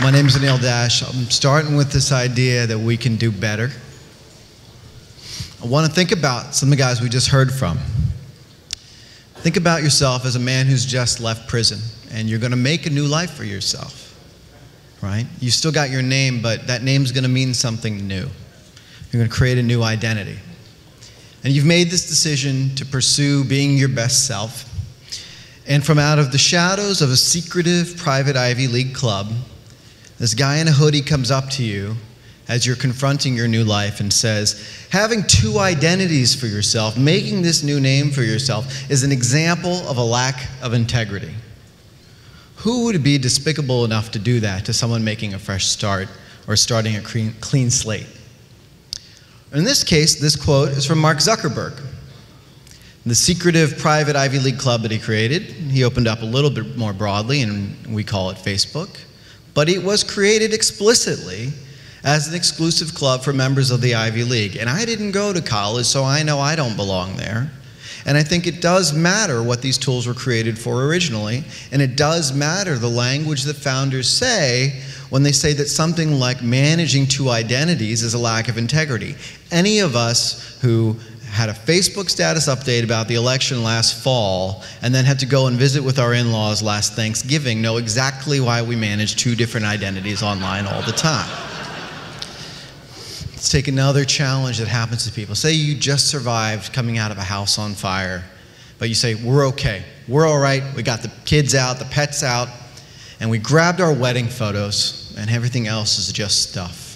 My name is Anil. I'm starting with this idea that we can do better. I want to think about some of the guys we just heard from. Think about yourself as a man who's just left prison, and you're going to make a new life for yourself, right? You still got your name, but that name's going to mean something new. You're going to create a new identity. And you've made this decision to pursue being your best self. And from out of the shadows of a secretive private Ivy League club, this guy in a hoodie comes up to you as you're confronting your new life and says, having two identities for yourself, making this new name for yourself, is an example of a lack of integrity. Who would be despicable enough to do that to someone making a fresh start or starting a clean slate? In this case, this quote is from Mark Zuckerberg. The secretive private Ivy League club that he created, he opened up a little bit more broadly, and we call it Facebook. But it was created explicitly as an exclusive club for members of the Ivy League. And I didn't go to college, so I know I don't belong there. And I think it does matter what these tools were created for originally, and it does matter the language that founders say when they say that something like managing two identities is a lack of integrity. Any of us who had a Facebook status update about the election last fall and then had to go and visit with our in-laws last Thanksgiving know exactly why we manage two different identities online all the time. Let's take another challenge that happens to people. Say you just survived coming out of a house on fire, but you say, we're okay, we're all right, we got the kids out, the pets out, and we grabbed our wedding photos, and everything else is just stuff.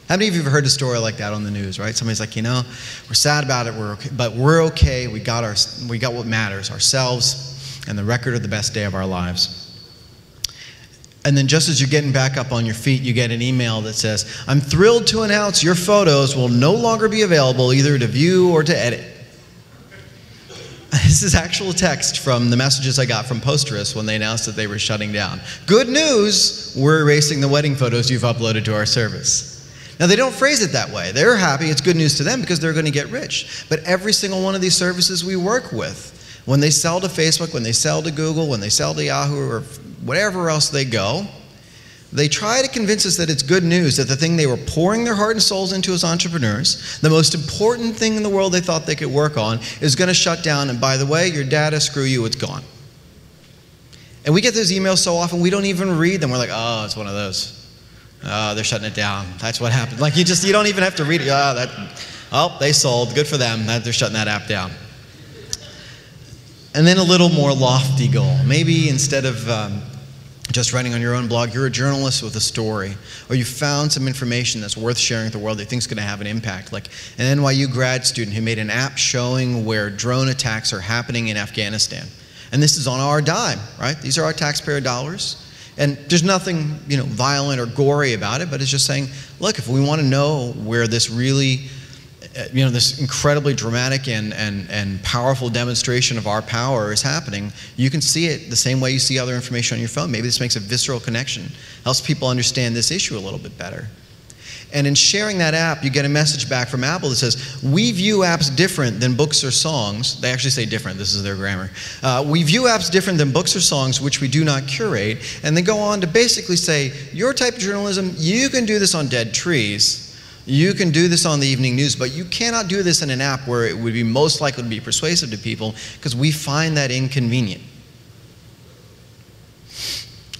How many of you have heard a story like that on the news, right? Somebody's like, you know, we're sad about it, we're okay, but we're okay, we got what matters, ourselves, and the record of the best day of our lives. And then just as you're getting back up on your feet, you get an email that says, I'm thrilled to announce your photos will no longer be available either to view or to edit. This is actual text from the messages I got from Posterous when they announced that they were shutting down. Good news, we're erasing the wedding photos you've uploaded to our service. Now, they don't phrase it that way. They're happy, it's good news to them because they're going to get rich. But every single one of these services we work with, when they sell to Facebook, when they sell to Google, when they sell to Yahoo, or wherever else they go, they try to convince us that it's good news, that the thing they were pouring their heart and souls into as entrepreneurs, the most important thing in the world they thought they could work on, is going to shut down, and by the way, your data, screw you, it's gone. And we get those emails so often, we don't even read them. We're like, oh, it's one of those. Oh, they're shutting it down. That's what happened. Like you don't even have to read it. Oh, they sold. Good for them. They're shutting that app down. And then a little more lofty goal. Maybe instead of just writing on your own blog, you're a journalist with a story, or you found some information that's worth sharing with the world that you think is going to have an impact. Like an NYU grad student who made an app showing where drone attacks are happening in Afghanistan. And this is on our dime, right? These are our taxpayer dollars. And there's nothing, violent or gory about it, but it's just saying, look, if we want to know where this really, this incredibly dramatic and powerful demonstration of our power is happening, you can see it the same way you see other information on your phone. Maybe this makes a visceral connection, helps people understand this issue a little bit better. And in sharing that app, you get a message back from Apple that says, we view apps different than books or songs. They actually say different, this is their grammar. We view apps different than books or songs, which we do not curate. And they go on to basically say, your type of journalism, you can do this on dead trees. You can do this on the evening news, but you cannot do this in an app where it would be most likely to be persuasive to people because we find that inconvenient.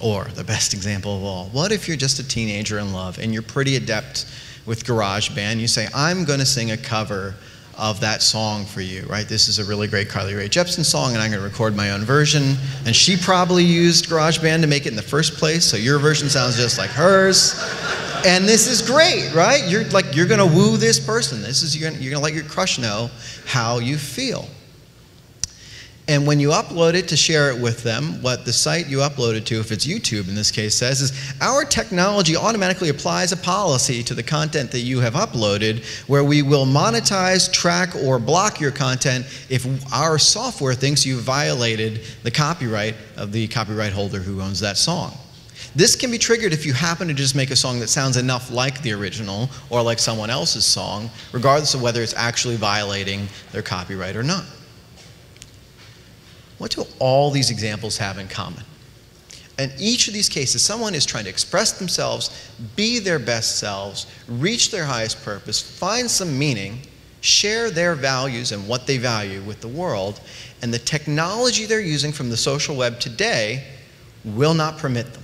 Or the best example of all, what if you're just a teenager in love and you're pretty adept with GarageBand? You say, I'm going to sing a cover of that song for you, right? This is a really great Carly Rae Jepsen song, and I'm going to record my own version. And she probably used GarageBand to make it in the first place, so your version sounds just like hers. And this is great, right? You're going to woo this person. You're going to let your crush know how you feel. And when you upload it to share it with them, what the site you upload it to, if it's YouTube in this case, says is, our technology automatically applies a policy to the content that you have uploaded where we will monetize, track, or block your content if our software thinks you violated the copyright of the copyright holder who owns that song. This can be triggered if you happen to just make a song that sounds enough like the original or like someone else's song, regardless of whether it's actually violating their copyright or not. What do all these examples have in common? In each of these cases, someone is trying to express themselves, be their best selves, reach their highest purpose, find some meaning, share their values and what they value with the world, and the technology they're using from the social web today will not permit them.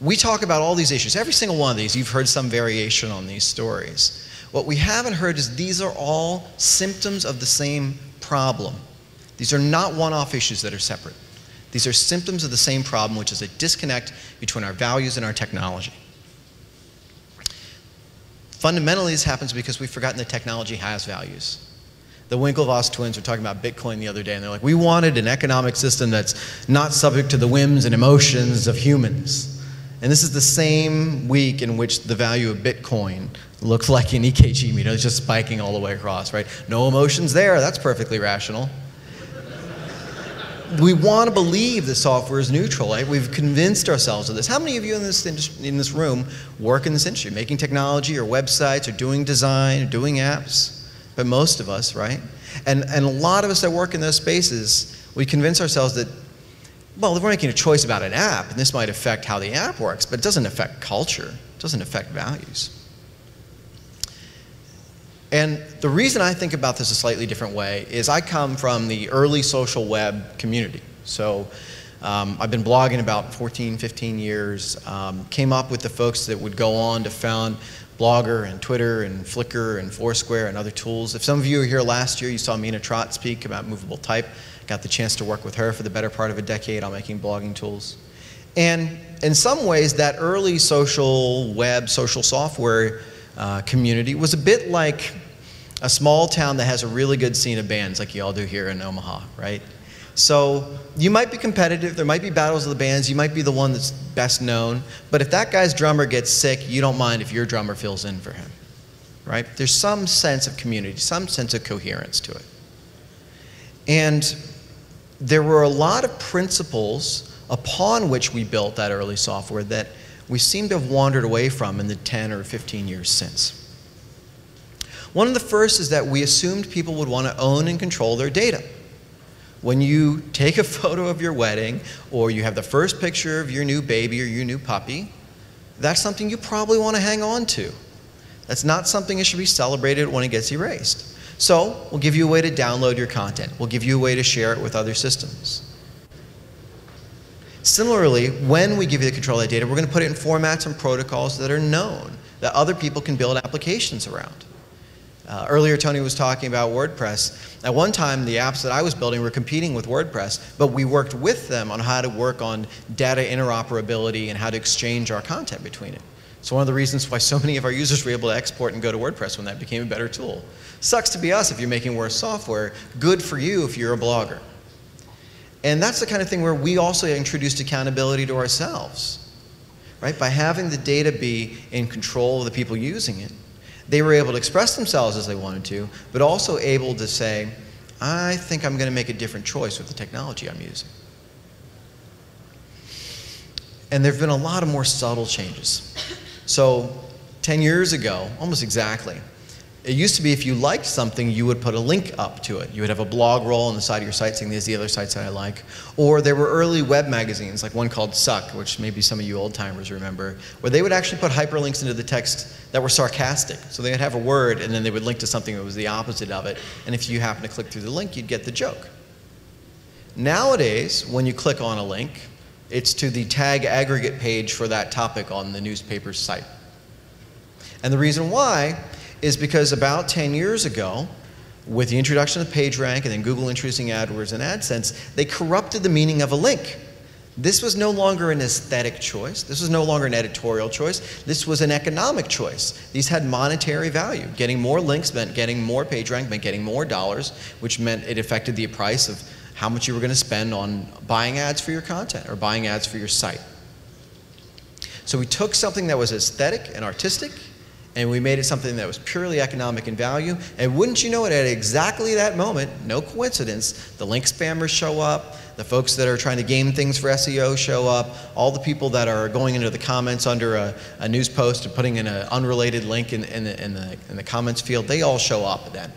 We talk about all these issues. Every single one of these, you've heard some variation on these stories. What we haven't heard is these are all symptoms of the same problem. These are not one-off issues that are separate. These are symptoms of the same problem, which is a disconnect between our values and our technology. Fundamentally, this happens because we've forgotten that technology has values. The Winklevoss twins were talking about Bitcoin the other day, and they're like, we wanted an economic system that's not subject to the whims and emotions of humans. And this is the same week in which the value of Bitcoin looks like an EKG meter. It's just spiking all the way across, right? No emotions there. That's perfectly rational. We want to believe the software is neutral, right? We've convinced ourselves of this. How many of you in this room work in this industry, making technology or websites or doing design or doing apps? But most of us, right? And a lot of us that work in those spaces, we convince ourselves that, well, if we're making a choice about an app, and this might affect how the app works, but it doesn't affect culture, it doesn't affect values. And the reason I think about this a slightly different way is I come from the early social web community. So I've been blogging about 14, 15 years, came up with the folks that would go on to found Blogger and Twitter and Flickr and Foursquare and other tools. If some of you were here last year, you saw Mina Trott speak about movable type. Got the chance to work with her for the better part of a decade on making blogging tools. And in some ways, that early social web, social software community was a bit like a small town that has a really good scene of bands like you all do here in Omaha, right? So you might be competitive, there might be battles of the bands, you might be the one that's best known, but if that guy's drummer gets sick, you don't mind if your drummer fills in for him, right? There's some sense of community, some sense of coherence to it. And there were a lot of principles upon which we built that early software that we seem to have wandered away from in the 10 or 15 years since. One of the first is that we assumed people would want to own and control their data. When you take a photo of your wedding, or you have the first picture of your new baby or your new puppy, that's something you probably want to hang on to. That's not something that should be celebrated when it gets erased. So we'll give you a way to download your content. We'll give you a way to share it with other systems. Similarly, when we give you the control of that data, we're going to put it in formats and protocols that are known, that other people can build applications around. Earlier, Tony was talking about WordPress. At one time, the apps that I was building were competing with WordPress, but we worked with them on how to work on data interoperability and how to exchange our content between it. So one of the reasons why so many of our users were able to export and go to WordPress when that became a better tool. Sucks to be us if you're making worse software. Good for you if you're a blogger. And that's the kind of thing where we also introduced accountability to ourselves, right? By having the data be in control of the people using it, they were able to express themselves as they wanted to, but also able to say, I think I'm going to make a different choice with the technology I'm using. And there have been a lot of more subtle changes. So 10 years ago, almost exactly, it used to be if you liked something, you would put a link up to it. You would have a blog roll on the side of your site saying, these are the other sites that I like. Or there were early web magazines, like one called Suck, which maybe some of you old-timers remember, where they would actually put hyperlinks into the text that were sarcastic. So they would have a word, and then they would link to something that was the opposite of it. And if you happened to click through the link, you'd get the joke. Nowadays, when you click on a link, it's to the tag aggregate page for that topic on the newspaper's site. And the reason why is because about 10 years ago, with the introduction of PageRank and then Google introducing AdWords and AdSense, they corrupted the meaning of a link. This was no longer an aesthetic choice. This was no longer an editorial choice. This was an economic choice. These had monetary value. Getting more links meant getting more PageRank, meant getting more dollars, which meant it affected the price of how much you were going to spend on buying ads for your content or buying ads for your site. So we took something that was aesthetic and artistic, and we made it something that was purely economic in value. And wouldn't you know it, at exactly that moment, no coincidence, the link spammers show up, the folks that are trying to game things for SEO show up, all the people that are going into the comments under a news post and putting in an unrelated link in the comments field, they all show up then,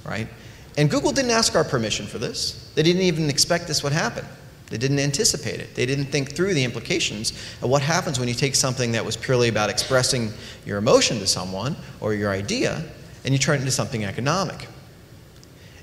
right? And Google didn't ask our permission for this. They didn't even expect this would happen. They didn't anticipate it. They didn't think through the implications of what happens when you take something that was purely about expressing your emotion to someone or your idea and you turn it into something economic.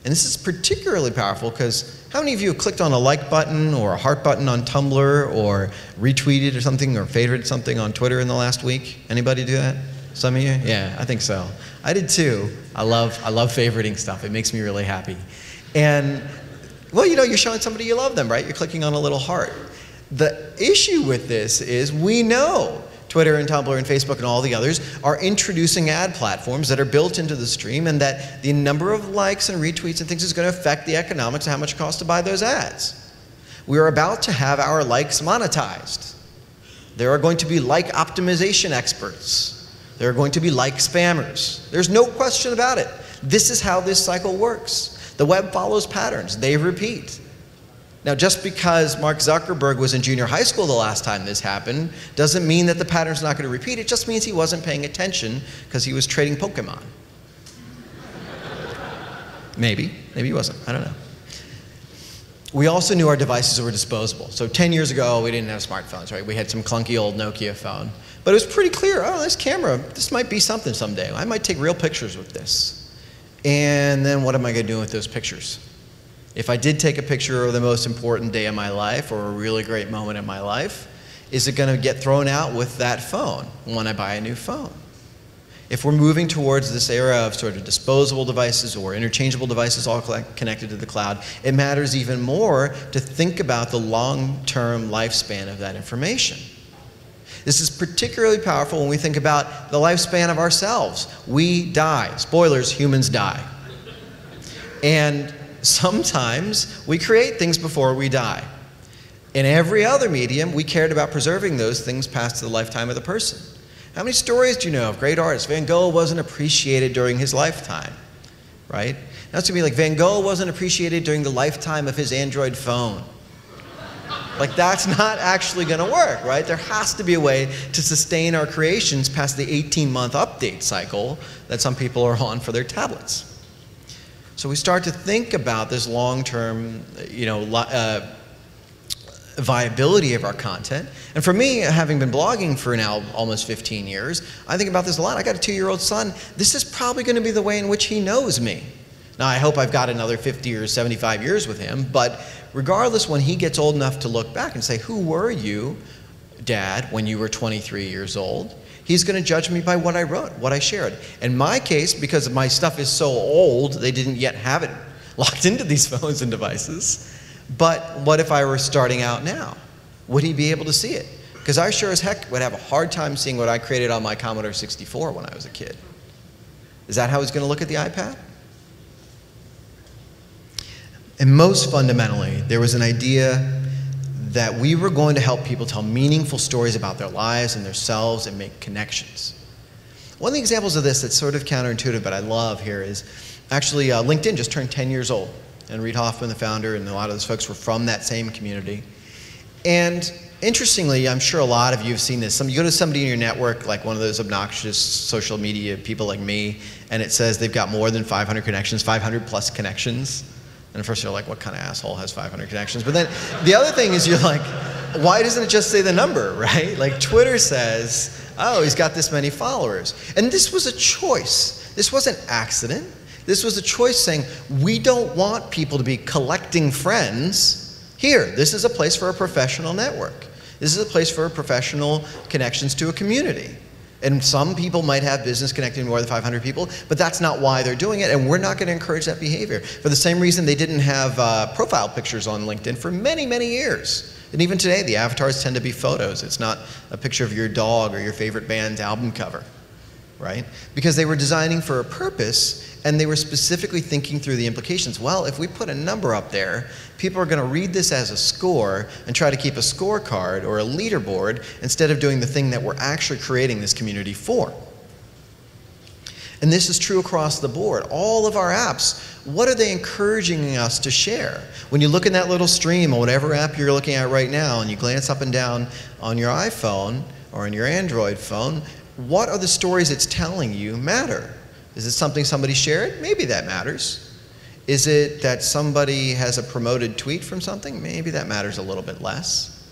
And this is particularly powerful because how many of you have clicked on a like button or a heart button on Tumblr or retweeted or something or favorited something on Twitter in the last week? Anybody do that? Some of you? Yeah, I think so. I did too. I love favoriting stuff. It makes me really happy. And well, you know, you're showing somebody you love them, right? You're clicking on a little heart. The issue with this is we know Twitter and Tumblr and Facebook and all the others are introducing ad platforms that are built into the stream, and that the number of likes and retweets and things is going to affect the economics of how much it costs to buy those ads. We are about to have our likes monetized. There are going to be like optimization experts. There are going to be like spammers. There's no question about it. This is how this cycle works. The web follows patterns. They repeat. Now, just because Mark Zuckerberg was in junior high school the last time this happened doesn't mean that the pattern's not going to repeat. It just means he wasn't paying attention because he was trading Pokemon. Maybe he wasn't. I don't know. We also knew our devices were disposable. So 10 years ago, we didn't have smartphones, right? We had some clunky old Nokia phone. But it was pretty clear, oh, this camera, this might be something someday. I might take real pictures with this. And then what am I going to do with those pictures? If I did take a picture of the most important day of my life or a really great moment in my life, is it going to get thrown out with that phone when I buy a new phone? If we're moving towards this era of sort of disposable devices or interchangeable devices all connected to the cloud, it matters even more to think about the long-term lifespan of that information. This is particularly powerful when we think about the lifespan of ourselves. We die. Spoilers, humans die. And sometimes we create things before we die. In every other medium, we cared about preserving those things past the lifetime of the person. How many stories do you know of great artists? Van Gogh wasn't appreciated during his lifetime, right? Now it's going to be like Van Gogh wasn't appreciated during the lifetime of his Android phone. Like, that's not actually going to work, right? There has to be a way to sustain our creations past the 18-month update cycle that some people are on for their tablets. So we start to think about this long-term, viability of our content. And for me, having been blogging for now almost 15 years, I think about this a lot. I got a 2-year-old son. This is probably going to be the way in which he knows me. Now, I hope I've got another 50 or 75 years with him, but regardless, when he gets old enough to look back and say, who were you, Dad, when you were 23 years old? He's going to judge me by what I wrote, what I shared. In my case, because my stuff is so old, they didn't yet have it locked into these phones and devices. But what if I were starting out now? Would he be able to see it? Because I sure as heck would have a hard time seeing what I created on my Commodore 64 when I was a kid. Is that how he's going to look at the iPad? And most fundamentally, there was an idea that we were going to help people tell meaningful stories about their lives and themselves and make connections. One of the examples of this that's sort of counterintuitive, but I love here is actually LinkedIn just turned 10 years old. And Reid Hoffman, the founder, and a lot of those folks were from that same community. And interestingly, I'm sure a lot of you have seen this. You go to somebody in your network, like one of those obnoxious social media people like me, and it says they've got more than 500 connections, 500 plus connections. And at first you're like, what kind of asshole has 500 connections? But then the other thing is you're like, why doesn't it just say the number, right? Like Twitter says, oh, he's got this many followers. And this was a choice. This wasn't accident. This was a choice saying, we don't want people to be collecting friends. Here, this is a place for a professional network. This is a place for professional connections to a community. And some people might have business connecting more than 500 people, but that's not why they're doing it, and we're not going to encourage that behavior. For the same reason they didn't have profile pictures on LinkedIn for many, many years. And even today, the avatars tend to be photos. It's not a picture of your dog or your favorite band's album cover, right? Because they were designing for a purpose, and they were specifically thinking through the implications. Well, if we put a number up there, people are going to read this as a score and try to keep a scorecard or a leaderboard instead of doing the thing that we're actually creating this community for. And this is true across the board. All of our apps, what are they encouraging us to share? When you look in that little stream or whatever app you're looking at right now and you glance up and down on your iPhone or on your Android phone, what are the stories it's telling you matter? Is it something somebody shared? Maybe that matters. Is it that somebody has a promoted tweet from something? Maybe that matters a little bit less.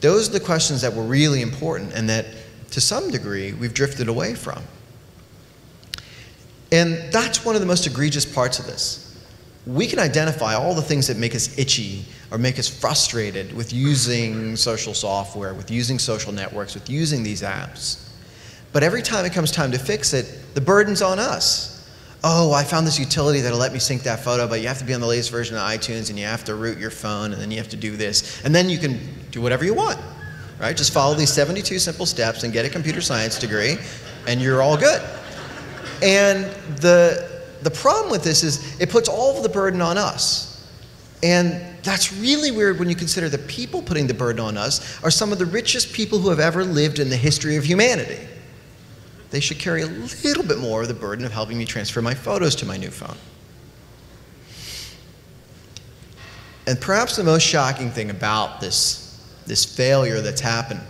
Those are the questions that were really important and that, to some degree, we've drifted away from. And that's one of the most egregious parts of this. We can identify all the things that make us itchy or make us frustrated with using social software, with using social networks, with using these apps. But every time it comes time to fix it, the burden's on us. Oh, I found this utility that'll let me sync that photo, but you have to be on the latest version of iTunes, and you have to root your phone, and then you have to do this. And then you can do whatever you want, right? Just follow these 72 simple steps and get a computer science degree, and you're all good. And the problem with this is it puts all of the burden on us. And that's really weird when you consider the people putting the burden on us are some of the richest people who have ever lived in the history of humanity. They should carry a little bit more of the burden of helping me transfer my photos to my new phone. And perhaps the most shocking thing about this failure that's happened,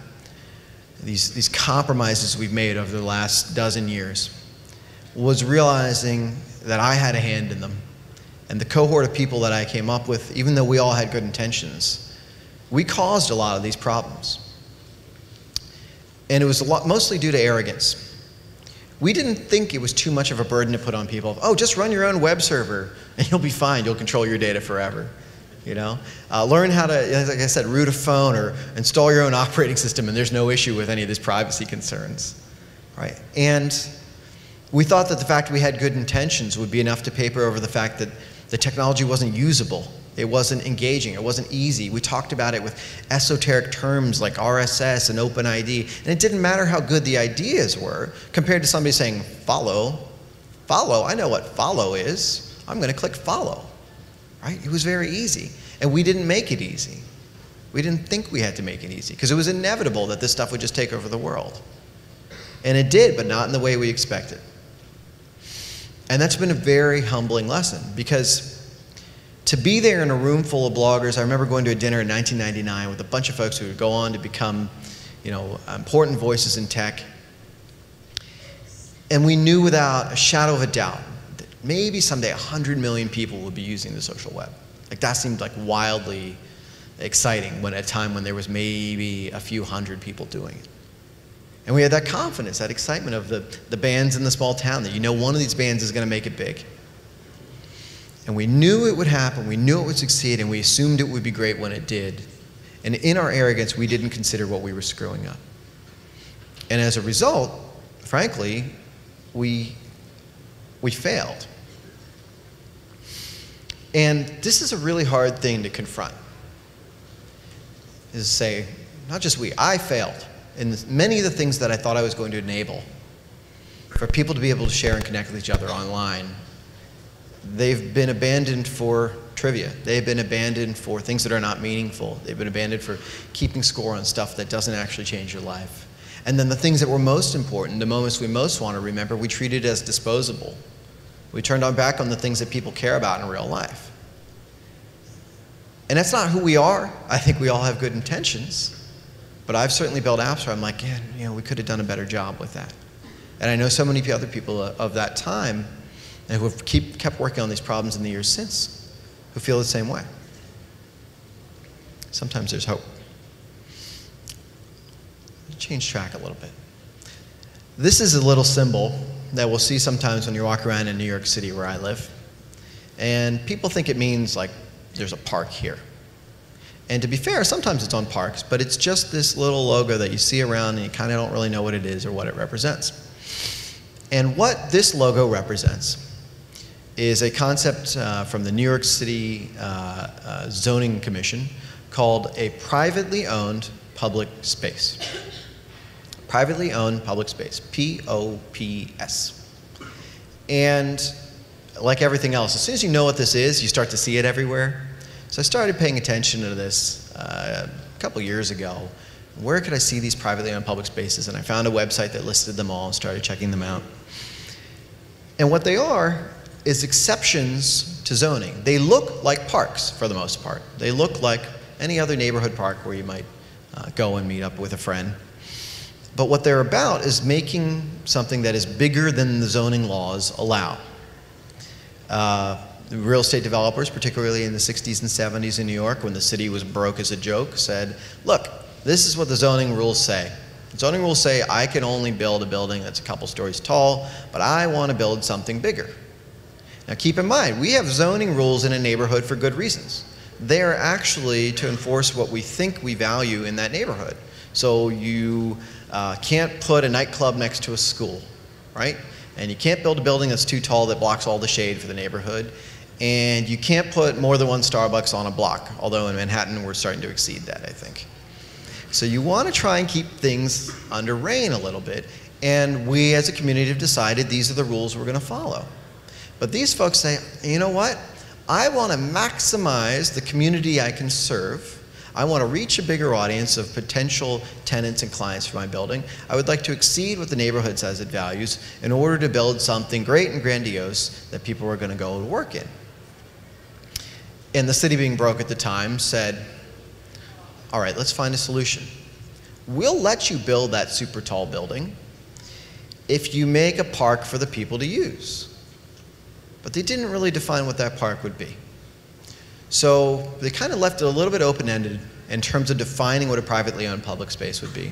these compromises we've made over the last dozen years, was realizing that I had a hand in them. And the cohort of people that I came up with, even though we all had good intentions, we caused a lot of these problems. And it was mostly due to arrogance. We didn't think it was too much of a burden to put on people. Oh, just run your own web server and you'll be fine. You'll control your data forever. You know? Learn how to, like I said, root a phone or install your own operating system, and there's no issue with any of these privacy concerns. Right? And we thought that the fact we had good intentions would be enough to paper over the fact that the technology wasn't usable. It wasn't engaging. It wasn't easy. We talked about it with esoteric terms like RSS and OpenID, and it didn't matter how good the ideas were compared to somebody saying, follow, I know what follow is. I'm going to click follow. Right? It was very easy, and we didn't make it easy. We didn't think we had to make it easy because it was inevitable that this stuff would just take over the world. And it did, but not in the way we expected. And that's been a very humbling lesson, because to be there in a room full of bloggers, I remember going to a dinner in 1999 with a bunch of folks who would go on to become, important voices in tech. And we knew without a shadow of a doubt that maybe someday 100 million people would be using the social web. Like, that seemed like wildly exciting at a time when there was maybe a few hundred people doing it. And we had that confidence, that excitement of the bands in the small town, that one of these bands is going to make it big. And we knew it would happen, we knew it would succeed, and we assumed it would be great when it did. And in our arrogance, we didn't consider what we were screwing up. And as a result, frankly, we failed. And this is a really hard thing to confront, is to say, not just I failed in many of the things that I thought I was going to enable for people to be able to share and connect with each other online. They've been abandoned for trivia. They've been abandoned for things that are not meaningful. They've been abandoned for keeping score on stuff that doesn't actually change your life. And then the things that were most important, the moments we most want to remember, we treated as disposable. We turned our back on the things that people care about in real life. And that's not who we are. I think we all have good intentions. But I've certainly built apps where I'm like, we could have done a better job with that. And I know so many other people of that time and who have kept working on these problems in the years since who feel the same way. Sometimes there's hope. Change track a little bit. This is a little symbol that we'll see sometimes when you walk around in New York City where I live. And people think it means like there's a park here. And to be fair, sometimes it's on parks, but it's just this little logo that you see around and you kind of don't really know what it is or what it represents. And what this logo represents is a concept from the New York City Zoning Commission called a privately owned public space. Privately owned public space, POPS. And like everything else, as soon as you know what this is, you start to see it everywhere. So I started paying attention to this a couple years ago. Where could I see these privately owned public spaces? And I found a website that listed them all and started checking them out. And what they are is exceptions to zoning. They look like parks for the most part. They look like any other neighborhood park where you might go and meet up with a friend. But what they're about is making something that is bigger than the zoning laws allow. real estate developers, particularly in the 60s and 70s in New York, when the city was broke as a joke, said, look, this is what the zoning rules say. The zoning rules say I can only build a building that's a couple stories tall, but I want to build something bigger. Now keep in mind, we have zoning rules in a neighborhood for good reasons. They are actually to enforce what we think we value in that neighborhood. So you can't put a nightclub next to a school, right? And you can't build a building that's too tall that blocks all the shade for the neighborhood. And you can't put more than one Starbucks on a block, although in Manhattan we're starting to exceed that, I think. So you want to try and keep things under rein a little bit. And we as a community have decided these are the rules we're going to follow. But these folks say, you know what? I want to maximize the community I can serve. I want to reach a bigger audience of potential tenants and clients for my building. I would like to exceed what the neighborhood says it values in order to build something great and grandiose that people are going to go to work in. And the city, being broke at the time, said, all right, let's find a solution. We'll let you build that super tall building if you make a park for the people to use. But they didn't really define what that park would be. So they kind of left it a little bit open-ended in terms of defining what a privately owned public space would be.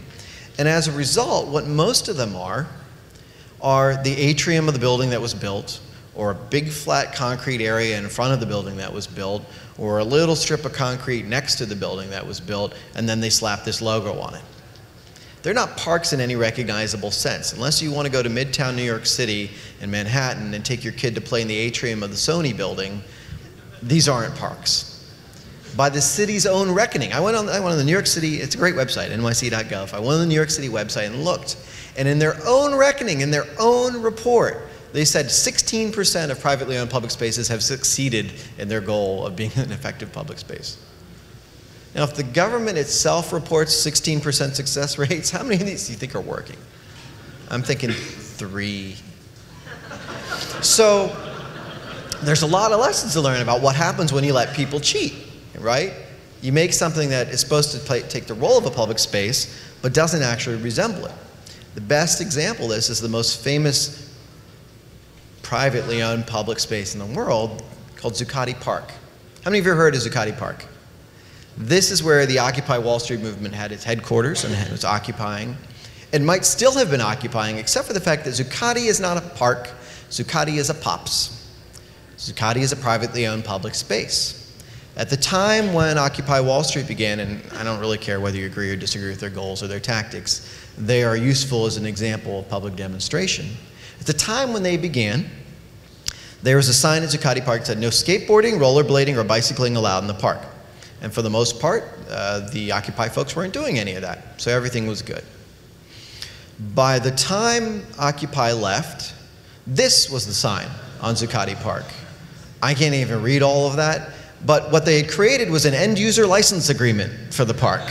And as a result, what most of them are the atrium of the building that was built, or a big flat concrete area in front of the building that was built, or a little strip of concrete next to the building that was built, and then they slapped this logo on it. They're not parks in any recognizable sense. Unless you want to go to Midtown New York City in Manhattan and take your kid to play in the atrium of the Sony building, these aren't parks. By the city's own reckoning, I went on the New York City, it's a great website, nyc.gov. I went on the New York City website and looked. And in their own reckoning, in their own report, they said 16% of privately owned public spaces have succeeded in their goal of being an effective public space. Now, if the government itself reports 16% success rates, how many of these do you think are working? I'm thinking 3. So there's a lot of lessons to learn about what happens when you let people cheat, right? You make something that is supposed to take the role of a public space, but doesn't actually resemble it. The best example of this is the most famous privately owned public space in the world called Zuccotti Park. How many of you have heard of Zuccotti Park? This is where the Occupy Wall Street movement had its headquarters and was occupying. It might still have been occupying, except for the fact that Zuccotti is not a park, Zuccotti is a POPs. Zuccotti is a privately owned public space. At the time when Occupy Wall Street began, and I don't really care whether you agree or disagree with their goals or their tactics, they are useful as an example of public demonstration. At the time when they began, there was a sign at Zuccotti Park that said, no skateboarding, rollerblading, or bicycling allowed in the park. And for the most part, the Occupy folks weren't doing any of that, so everything was good. By the time Occupy left, this was the sign on Zuccotti Park. I can't even read all of that, but what they had created was an end-user license agreement for the park,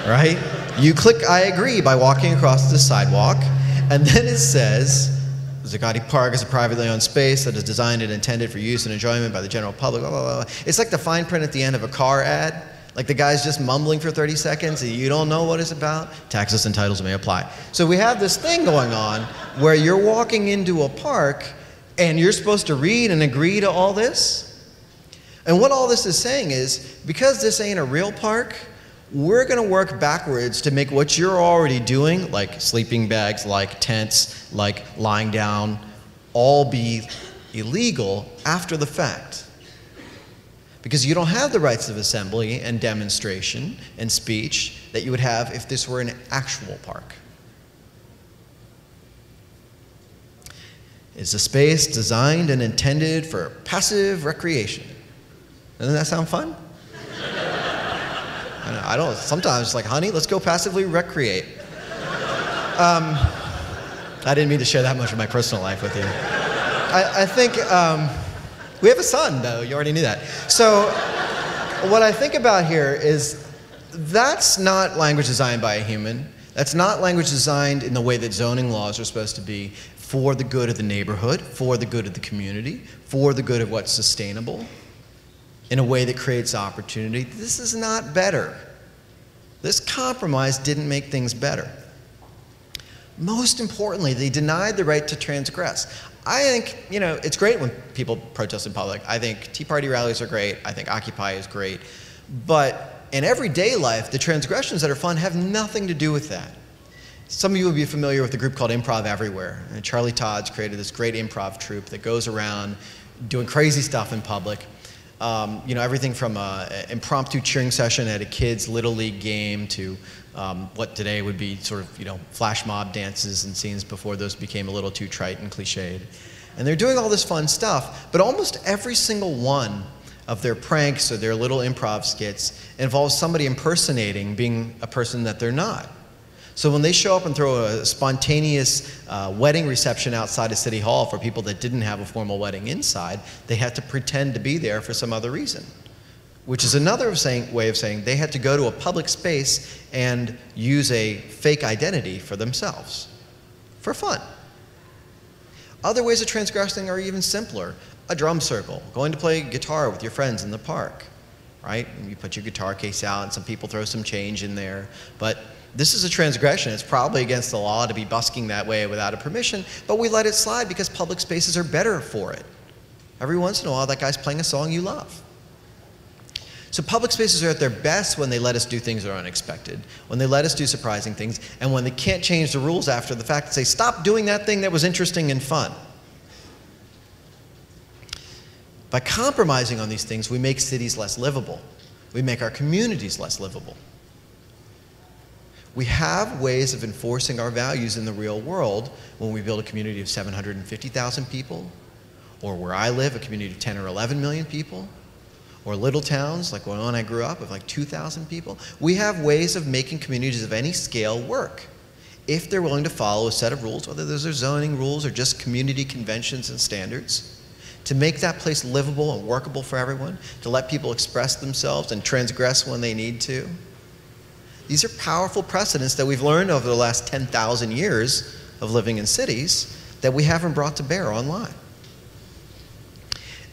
right? You click I agree by walking across the sidewalk, and then it says, Zuccotti Park is a privately owned space that is designed and intended for use and enjoyment by the general public, blah, blah, blah. It's like the fine print at the end of a car ad. Like the guy's just mumbling for 30 seconds and you don't know what it's about. Taxes and titles may apply. So we have this thing going on where you're walking into a park and you're supposed to read and agree to all this. And what all this is saying is, because this ain't a real park, we're going to work backwards to make what you're already doing, like sleeping bags, like tents, like lying down, all be illegal after the fact. Because you don't have the rights of assembly and demonstration and speech that you would have if this were an actual park. It's a space designed and intended for passive recreation. Doesn't that sound fun? I don't, sometimes it's like, honey, let's go passively recreate. I didn't mean to share that much of my personal life with you. I think, we have a son, though, you already knew that. So what I think about here is that's not language designed by a human. That's not language designed in the way that zoning laws are supposed to be for the good of the neighborhood, for the good of the community, for the good of what's sustainable, in a way that creates opportunity. This is not better. This compromise didn't make things better. Most importantly, they denied the right to transgress. I think, you know, it's great when people protest in public. I think Tea Party rallies are great. I think Occupy is great. But in everyday life, the transgressions that are fun have nothing to do with that. Some of you will be familiar with a group called Improv Everywhere. And Charlie Todd's created this great improv troupe that goes around doing crazy stuff in public. You know, everything from an impromptu cheering session at a kid's Little League game to what today would be sort of, you know, flash mob dances and scenes before those became a little too trite and cliched. And they're doing all this fun stuff, but almost every single one of their pranks or their little improv skits involves somebody impersonating being a person that they're not. So when they show up and throw a spontaneous wedding reception outside of City Hall for people that didn't have a formal wedding inside, they had to pretend to be there for some other reason, which is another way of saying they had to go to a public space and use a fake identity for themselves, for fun. Other ways of transgressing are even simpler. A drum circle, going to play guitar with your friends in the park, right? And you put your guitar case out and some people throw some change in there, but this is a transgression. It's probably against the law to be busking that way without a permission, but we let it slide because public spaces are better for it. Every once in a while, that guy's playing a song you love. So public spaces are at their best when they let us do things that are unexpected, when they let us do surprising things, and when they can't change the rules after the fact and say, stop doing that thing that was interesting and fun. By compromising on these things, we make cities less livable. We make our communities less livable. We have ways of enforcing our values in the real world when we build a community of 750,000 people, or where I live, a community of 10 or 11 million people, or little towns like when I grew up of like 2,000 people. We have ways of making communities of any scale work if they're willing to follow a set of rules, whether those are zoning rules or just community conventions and standards, to make that place livable and workable for everyone, to let people express themselves and transgress when they need to. These are powerful precedents that we've learned over the last 10,000 years of living in cities that we haven't brought to bear online.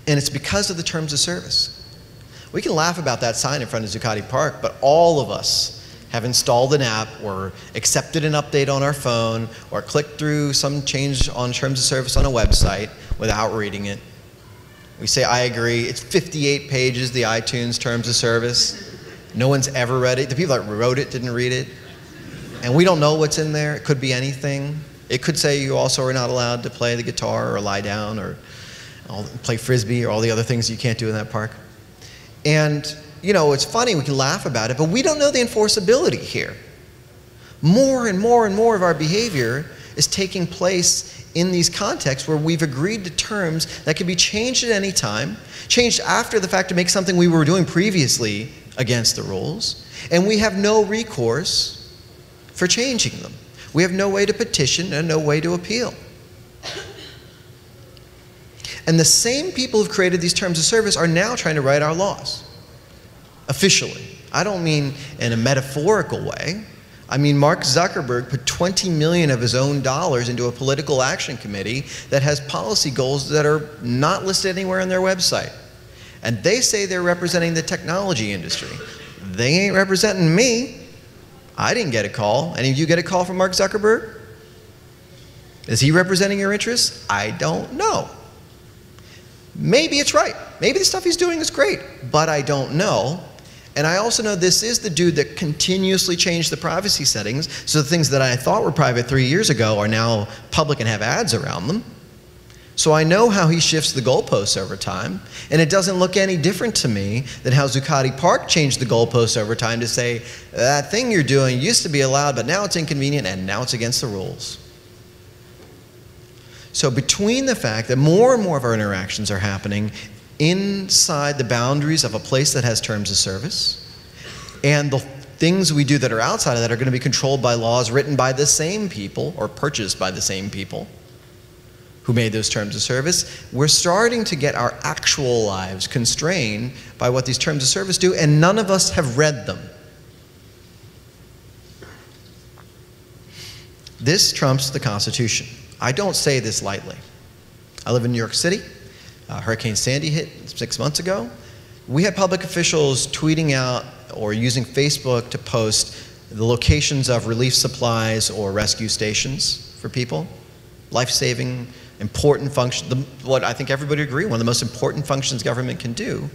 And it's because of the terms of service. We can laugh about that sign in front of Zuccotti Park, but all of us have installed an app or accepted an update on our phone or clicked through some change on terms of service on a website without reading it. We say, I agree. It's 58 pages, the iTunes terms of service. No one's ever read it. The people that wrote it didn't read it. And we don't know what's in there. It could be anything. It could say you also are not allowed to play the guitar or lie down or play frisbee or all the other things you can't do in that park. And, you know, it's funny, we can laugh about it, but we don't know the enforceability here. More and more and more of our behavior is taking place in these contexts where we've agreed to terms that can be changed at any time, changed after the fact to make something we were doing previously against the rules, and we have no recourse for changing them. We have no way to petition and no way to appeal. And the same people who've created these terms of service are now trying to write our laws, officially. I don't mean in a metaphorical way. I mean, Mark Zuckerberg put $20 million of his own dollars into a political action committee that has policy goals that are not listed anywhere on their website. And they say they're representing the technology industry. They ain't representing me. I didn't get a call. Any of you get a call from Mark Zuckerberg? Is he representing your interests? I don't know. Maybe it's right. Maybe the stuff he's doing is great, but I don't know. And I also know this is the dude that continuously changed the privacy settings, so the things that I thought were private 3 years ago are now public and have ads around them. So I know how he shifts the goalposts over time, and it doesn't look any different to me than how Zuccotti Park changed the goalposts over time to say, that thing you're doing used to be allowed, but now it's inconvenient, and now it's against the rules. So between the fact that more and more of our interactions are happening inside the boundaries of a place that has terms of service, and the things we do that are outside of that are going to be controlled by laws written by the same people or purchased by the same people who made those terms of service, we're starting to get our actual lives constrained by what these terms of service do, and none of us have read them. This trumps the Constitution. I don't say this lightly. I live in New York City. Hurricane Sandy hit 6 months ago. We had public officials tweeting out or using Facebook to post the locations of relief supplies or rescue stations for people, life-saving important function, what I think everybody agree, one of the most important functions government can do,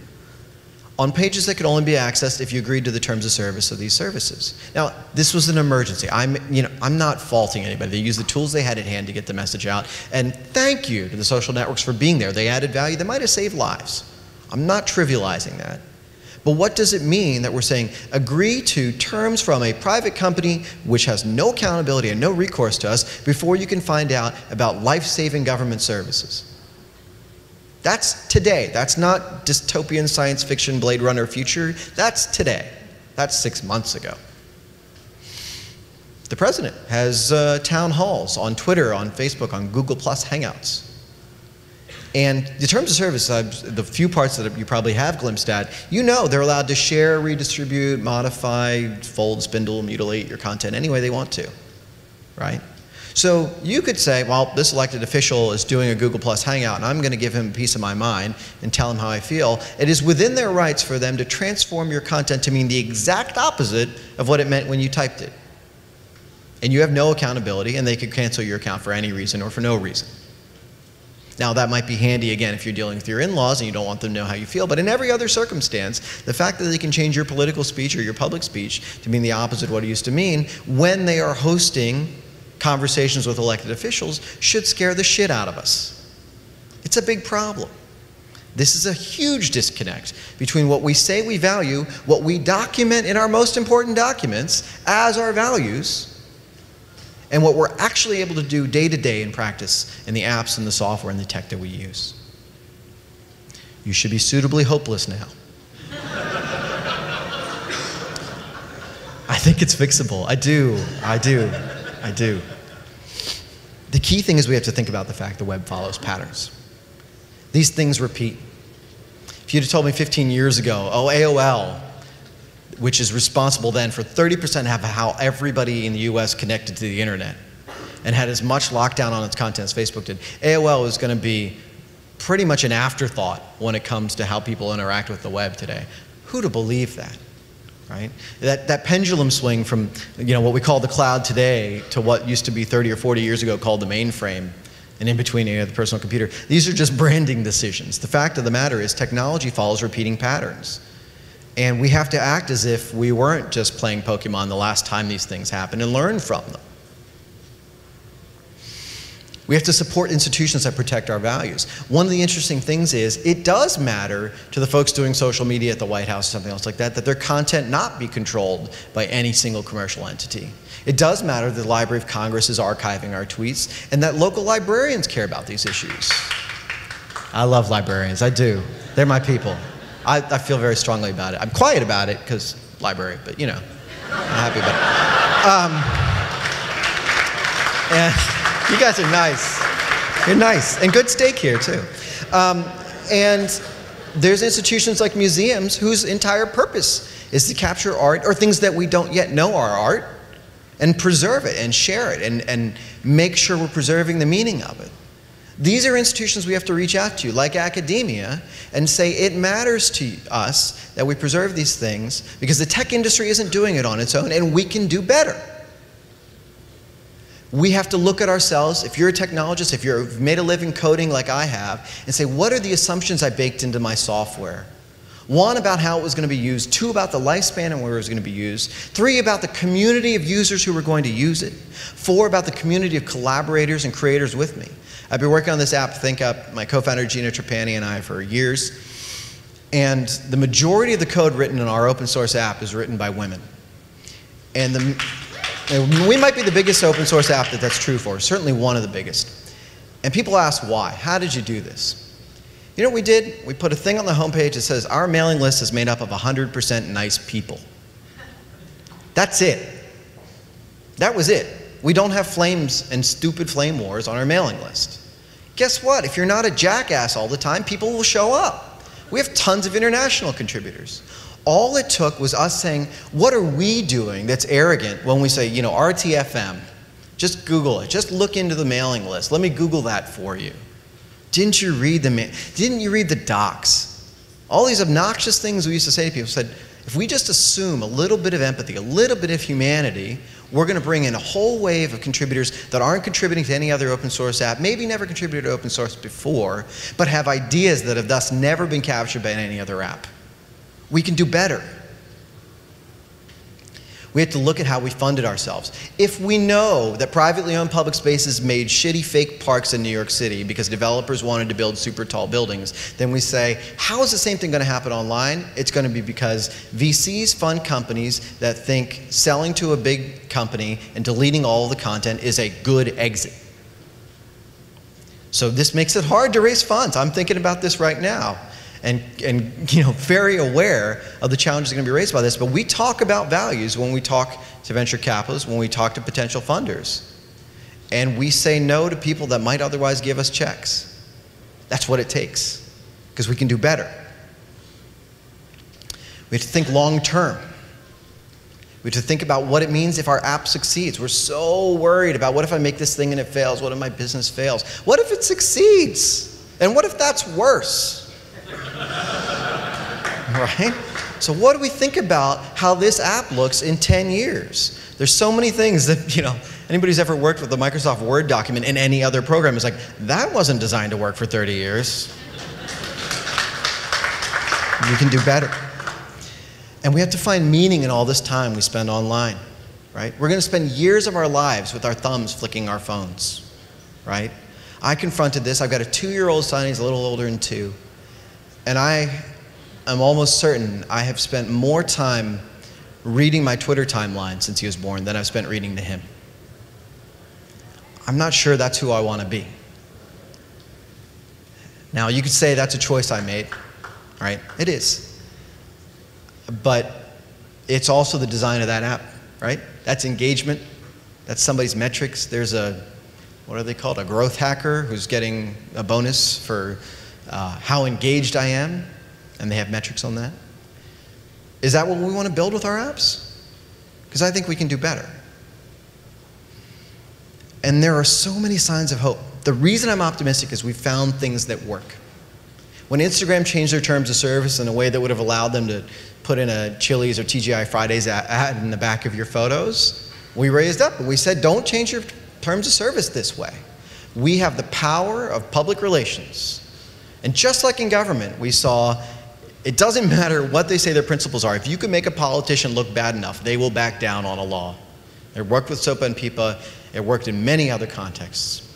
on pages that could only be accessed if you agreed to the terms of service of these services. Now, this was an emergency. I'm not faulting anybody. They used the tools they had at hand to get the message out. And thank you to the social networks for being there. They added value. They might have saved lives. I'm not trivializing that. But what does it mean that we're saying agree to terms from a private company which has no accountability and no recourse to us before you can find out about life-saving government services? That's today. That's not dystopian science fiction Blade Runner future. That's today. That's 6 months ago. The president has town halls on Twitter, on Facebook, on Google Plus Hangouts. And the terms of service, the few parts that you probably have glimpsed at, you know they're allowed to share, redistribute, modify, fold, spindle, mutilate your content any way they want to, right? So you could say, well, this elected official is doing a Google Plus Hangout, and I'm going to give him a piece of my mind and tell him how I feel. It is within their rights for them to transform your content to mean the exact opposite of what it meant when you typed it. And you have no accountability, and they could cancel your account for any reason or for no reason. Now, that might be handy, again, if you're dealing with your in-laws and you don't want them to know how you feel, but in every other circumstance, the fact that they can change your political speech or your public speech to mean the opposite of what it used to mean when they are hosting conversations with elected officials should scare the shit out of us. It's a big problem. This is a huge disconnect between what we say we value, what we document in our most important documents as our values, and what we're actually able to do day to day in practice in the apps and the software and the tech that we use. You should be suitably hopeless now. I think it's fixable. I do. The key thing is we have to think about the fact the web follows patterns. These things repeat. If you'd have told me 15 years ago, oh, AOL, which is responsible then for 30% of how everybody in the US connected to the internet and had as much lockdown on its content as Facebook did, AOL is going to be pretty much an afterthought when it comes to how people interact with the web today. Who'd have believed that? Right? That pendulum swing from what we call the cloud today to what used to be 30 or 40 years ago called the mainframe, and in between the personal computer. These are just branding decisions. The fact of the matter is technology follows repeating patterns. And we have to act as if we weren't just playing Pokemon the last time these things happened and learn from them. We have to support institutions that protect our values. One of the interesting things is it does matter to the folks doing social media at the White House or something else like that their content not be controlled by any single commercial entity. It does matter that the Library of Congress is archiving our tweets and that local librarians care about these issues. I love librarians, I do. They're my people. I feel very strongly about it. I'm quiet about it because library, but I'm happy about it. And you guys are nice. You're nice. And good steak here, too. And there's institutions like museums whose entire purpose is to capture art or things that we don't yet know are art and preserve it and share it and make sure we're preserving the meaning of it. These are institutions we have to reach out to, like academia, and say it matters to us that we preserve these things because the tech industry isn't doing it on its own and we can do better. We have to look at ourselves, if you're a technologist, if you've made a living coding like I have, and say, what are the assumptions I baked into my software? 1, about how it was going to be used. 2, about the lifespan and where it was going to be used. 3, about the community of users who were going to use it. 4, about the community of collaborators and creators with me. I've been working on this app, ThinkUp, my co-founder Gina Trapani and I for years. And the majority of the code written in our open source app is written by women. And we might be the biggest open source app that's true for, certainly one of the biggest. And people ask why. How did you do this? You know what we did? We put a thing on the homepage that says our mailing list is made up of 100% nice people. That's it. That was it. We don't have flames and stupid flame wars on our mailing list. Guess what? If you're not a jackass all the time, people will show up. We have tons of international contributors. All it took was us saying, what are we doing that's arrogant when we say, RTFM, just Google it, just look into the mailing list. Let me Google that for you. Didn't you read the docs? All these obnoxious things we used to say to people said, if we just assume a little bit of empathy, a little bit of humanity, We're going to bring in a whole wave of contributors that aren't contributing to any other open source app, maybe never contributed to open source before, but have ideas that have thus never been captured by any other app. We can do better. We have to look at how we funded ourselves. If we know that privately owned public spaces made shitty fake parks in New York City because developers wanted to build super tall buildings, then we say, how is the same thing going to happen online? It's going to be because VCs fund companies that think selling to a big company and deleting all of the content is a good exit. So this makes it hard to raise funds. I'm thinking about this right now. And very aware of the challenges that are going to be raised by this. But we talk about values when we talk to venture capitalists, when we talk to potential funders. And we say no to people that might otherwise give us checks. That's what it takes, because we can do better. We have to think long term. We have to think about what it means if our app succeeds. We're so worried about, what if I make this thing and it fails? What if my business fails? What if it succeeds? And what if that's worse? Right? So what do we think about how this app looks in 10 years? There's so many things that, anybody who's ever worked with a Microsoft Word document in any other program is like, that wasn't designed to work for 30 years. We can do better. And we have to find meaning in all this time we spend online, right? We're going to spend years of our lives with our thumbs flicking our phones, right? I confronted this. I've got a 2-year-old son. He's a little older than 2. And I'm almost certain I have spent more time reading my Twitter timeline since he was born than I've spent reading to him. I'm not sure that's who I want to be. Now, you could say that's a choice I made, right? It is. But it's also the design of that app, right? That's engagement. That's somebody's metrics. There's what are they called? A growth hacker who's getting a bonus for how engaged I am, and they have metrics on that. Is that what we want to build with our apps? Because I think we can do better. And there are so many signs of hope. The reason I'm optimistic is we found things that work. When Instagram changed their terms of service in a way that would have allowed them to put in a Chili's or TGI Fridays ad in the back of your photos, we raised up and we said, don't change your terms of service this way. We have the power of public relations. And just like in government, we saw it doesn't matter what they say their principles are. If you can make a politician look bad enough, they will back down on a law. It worked with SOPA and PIPA. It worked in many other contexts.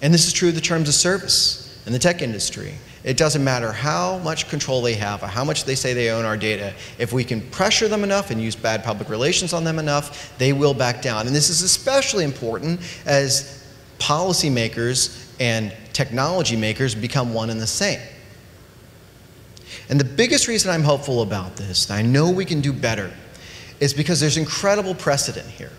And this is true of the terms of service in the tech industry. It doesn't matter how much control they have or how much they say they own our data. If we can pressure them enough and use bad public relations on them enough, they will back down. And this is especially important as policymakers and technology makers become one and the same. And the biggest reason I'm hopeful about this, and I know we can do better, is because there's incredible precedent here.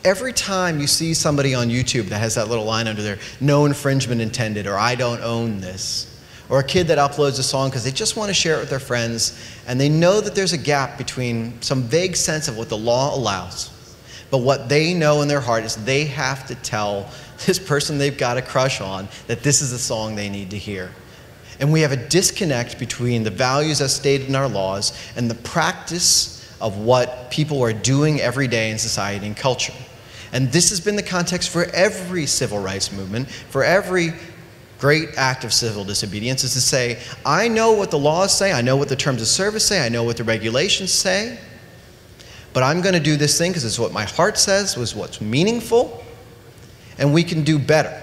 Every time you see somebody on YouTube that has that little line under there, no infringement intended, or I don't own this, or a kid that uploads a song because they just want to share it with their friends, and they know that there's a gap between some vague sense of what the law allows, but what they know in their heart is they have to tell this person they've got a crush on that this is the song they need to hear. And we have a disconnect between the values as stated in our laws and the practice of what people are doing every day in society and culture. And this has been the context for every civil rights movement, for every great act of civil disobedience, is to say, I know what the laws say, I know what the terms of service say, I know what the regulations say, but I'm going to do this thing because it's what my heart says, was what's meaningful, and we can do better.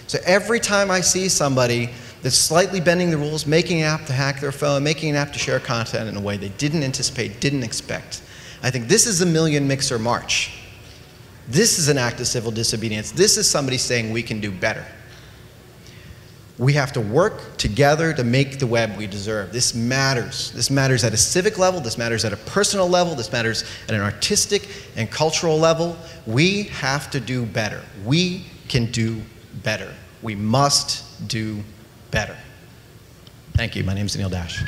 So every time I see somebody that's slightly bending the rules, making an app to hack their phone, making an app to share content in a way they didn't anticipate, didn't expect, I think this is a million mixer march. This is an act of civil disobedience. This is somebody saying we can do better. We have to work together to make the web we deserve. This matters. This matters at a civic level. This matters at a personal level. This matters at an artistic and cultural level. We have to do better. We can do better. We must do better. Thank you. My name is Anil Dash.